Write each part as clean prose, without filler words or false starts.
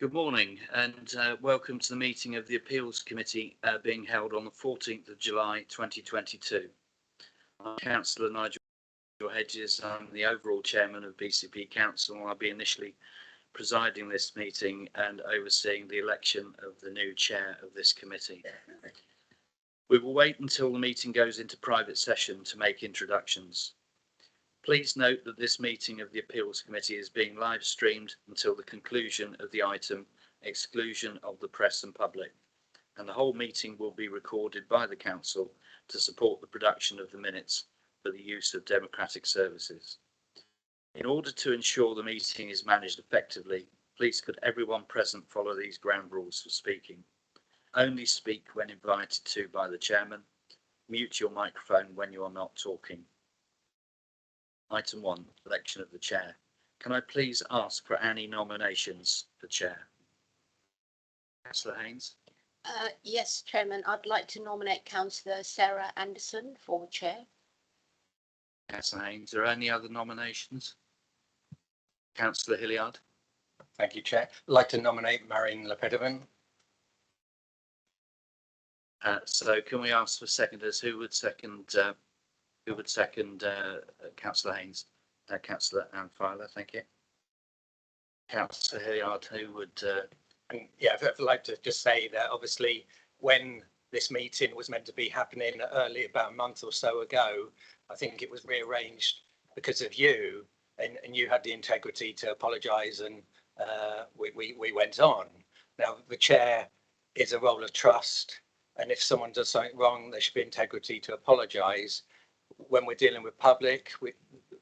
Good morning and welcome to the meeting of the Appeals Committee being held on the 14th of July 2022. I'm Councillor Nigel Hedges. I'm the overall chairman of BCP Council and I'll be initially presiding this meeting and overseeing the election of the new chair of this committee. We will wait until the meeting goes into private session to make introductions. Please note that this meeting of the Appeals Committee is being live streamed until the conclusion of the item exclusion of the press and public, and the whole meeting will be recorded by the Council to support the production of the minutes for the use of democratic services. In order to ensure the meeting is managed effectively, please could everyone present follow these ground rules for speaking. Only speak when invited to by the chairman. Mute your microphone when you are not talking. Item 1, election of the chair. Can I please ask for any nominations for chair? Councillor Haynes. Yes, Chairman, I'd like to nominate Councillor Sarah Anderson for chair. Councillor Haynes. Are there any other nominations? Councillor Hilliard. Thank you, Chair. I'd like to nominate Marion Lepedovan. So can we ask for seconders? Who would second Councillor Haynes? Councillor Anne Filer, thank you. Councillor Hilliard, who would... Yeah, I'd like to just say that obviously when this meeting was meant to be happening early, about a month or so ago, I think it was rearranged because of you, and you had the integrity to apologise, and we went on. Now, the chair is a role of trust, and if someone does something wrong, there should be integrity to apologise. When we're dealing with public,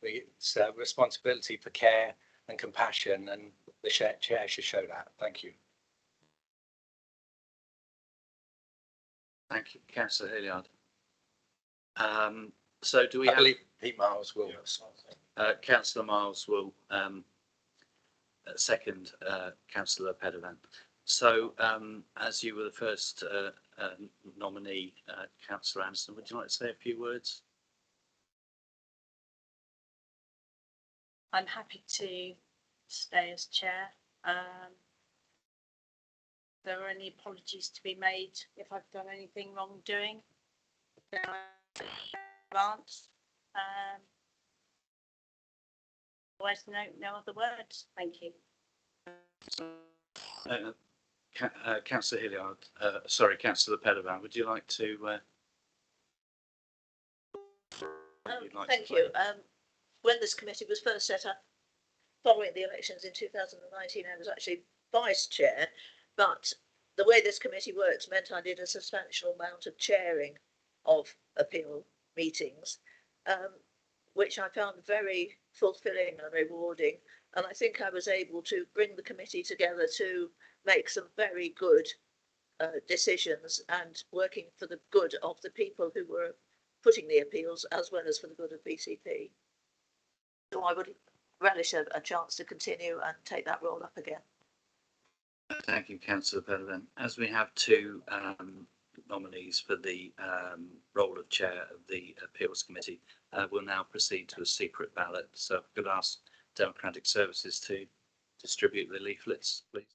it's a responsibility for care and compassion, and the chair should show that. Thank you. Thank you, Councillor Hilliard. So do we I believe Pete Miles will. Councillor Miles will second Councillor Pedovan. So as you were the first nominee, Councillor Anderson, would you like to say a few words? I'm happy to stay as chair. There are any apologies to be made if I've done anything wrongdoing. Advance. Otherwise, no other words. Thank you. Councillor Hilliard, sorry, Councillor Pedovan, would you like to? Thank you. When this committee was first set up, following the elections in 2019, I was actually vice chair, but the way this committee works meant I did a substantial amount of chairing of appeal meetings, which I found very fulfilling and rewarding. And I think I was able to bring the committee together to make some very good decisions and working for the good of the people who were putting the appeals as well as for the good of BCP. So I would relish a chance to continue and take that role up again. Thank you, Councillor Pedovan. As we have two nominees for the role of chair of the Appeals Committee, we'll now proceed to a secret ballot. So I could ask Democratic Services to distribute the leaflets, please.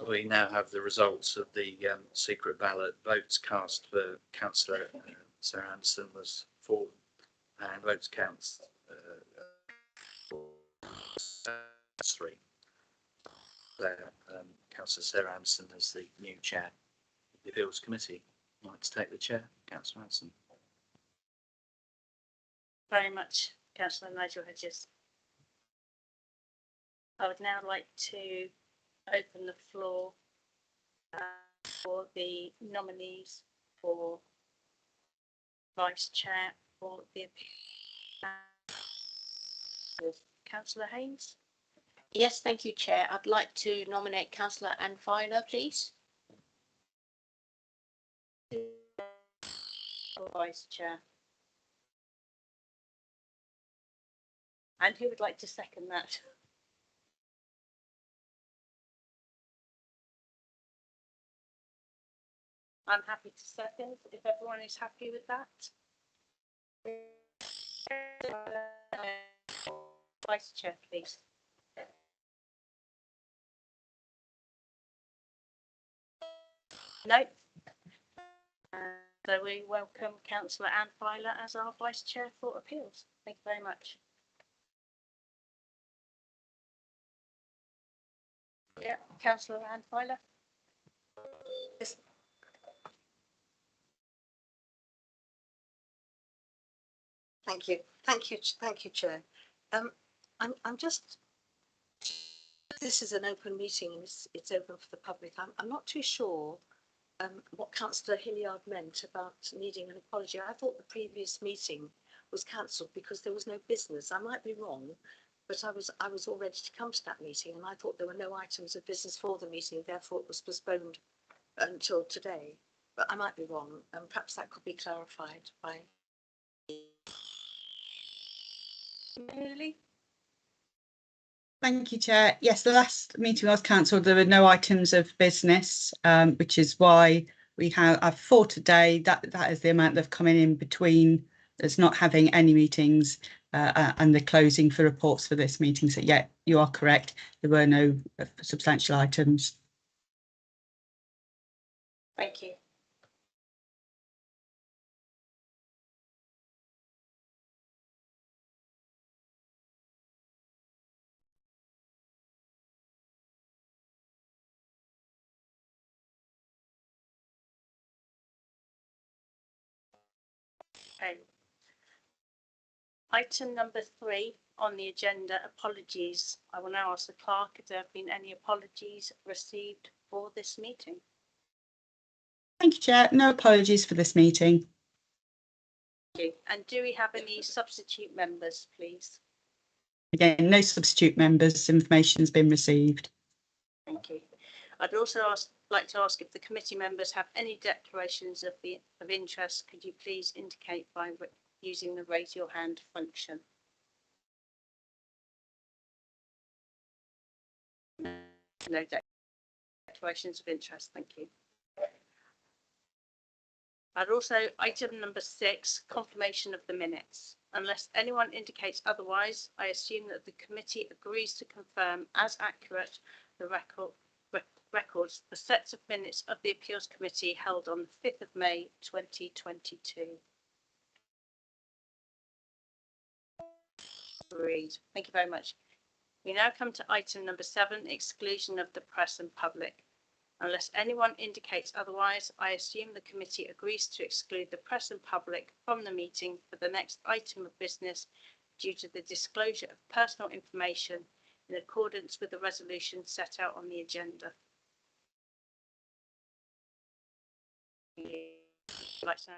We now have the results of the secret ballot. Votes cast for Councillor Sarah Anderson was 4, and votes cast 3. So, Councillor Sarah Anderson is the new chair of the Appeals Committee. I'd like to take the chair, Councillor Anderson. Very much, Councillor Nigel Hedges. I would now like to open the floor for the nominees for Vice Chair for the Appeals. Councillor Haynes. Yes, thank you, Chair. I'd like to nominate Councillor Anne Filer, please. For Vice Chair. And who would like to second that? I'm happy to second if everyone is happy with that. Vice Chair, please. No. So we welcome Councillor Anne Filer as our Vice Chair for Appeals. Thank you very much. Yeah, Councillor Anne Filer. Yes. Thank you, Chair. I'm just. This is an open meeting and it's open for the public. I'm not too sure what Councillor Hilliard meant about needing an apology. I thought the previous meeting was cancelled because there was no business. I might be wrong, but I was all ready to come to that meeting and I thought there were no items of business for the meeting, therefore it was postponed until today. But I might be wrong, and perhaps that could be clarified by. Really? Thank you, Chair. Yes, the last meeting was cancelled. There were no items of business, which is why we have 4 today. That is the amount that have come in between us not having any meetings and the closing for reports for this meeting. So, yeah, you are correct. There were no substantial items. Thank you. Okay. Item number 3 on the agenda, apologies. I will now ask the clerk if there have been any apologies received for this meeting. Thank you, Chair. No apologies for this meeting. Thank you. And do we have any substitute members, please? Again, no substitute members. Information has been received. Thank you. I'd also like to ask if the committee members have any declarations of interest. Could you please indicate by using the raise your hand function? No declarations of interest. Thank you. I'd also, item number 6, confirmation of the minutes. Unless anyone indicates otherwise, I assume that the committee agrees to confirm as accurate the records, the sets of minutes of the Appeals Committee held on the 5th of May 2022. Agreed. Thank you very much. We now come to item number 7, exclusion of the press and public. Unless anyone indicates otherwise, I assume the committee agrees to exclude the press and public from the meeting for the next item of business due to the disclosure of personal information in accordance with the resolution set out on the agenda. Like to